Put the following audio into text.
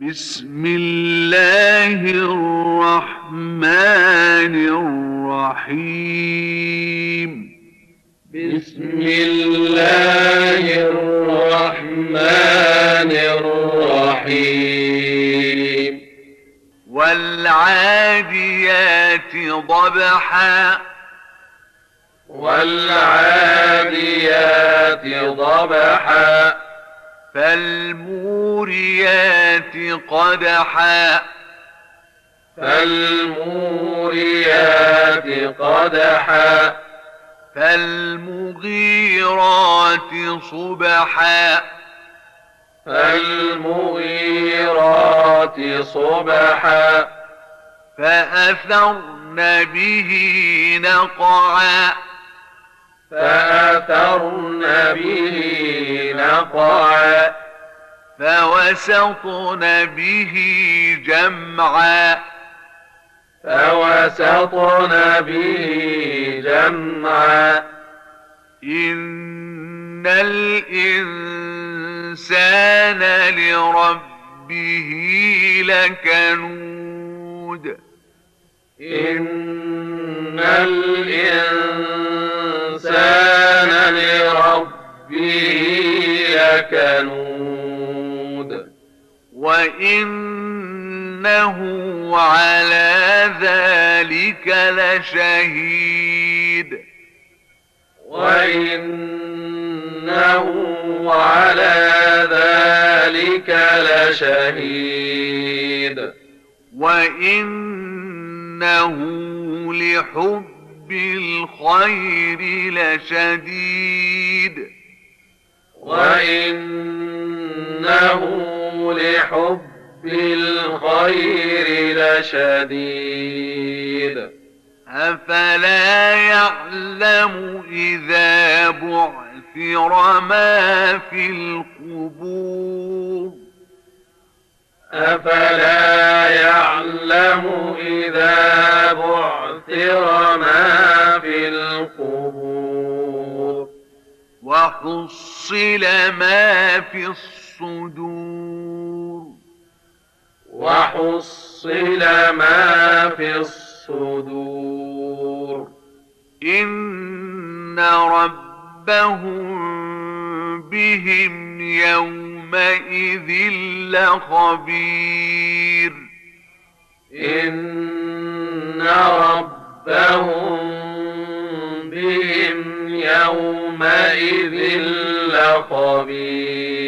بسم الله الرحمن الرحيم. بسم الله الرحمن الرحيم. والعاديات ضبحا والعاديات ضبحا فالموريات قدحا فالموريات قدحا فالمغيرات صبحا فالمغيرات صبحا فأثرن به نقعا فأثرن به نقعا فوسطن به جمعا فوسطن به جمعا إن الإنسان لربه لكنود إن الإنسان لربه لكنود وإنه على ذلك لشهيد وإنه على ذلك لشهيد وإنه لحب الخير لشديد وإنه لحب الخير لشديد أفلا يعلم إذا بعثر ما في القبور أفلا يعلم إذا بعثر ما في القبور وحصل ما في الصدور وحصل ما في الصدور إن ربهم بهم يومئذ لخبير إن ربهم بهم يومئذ لخبير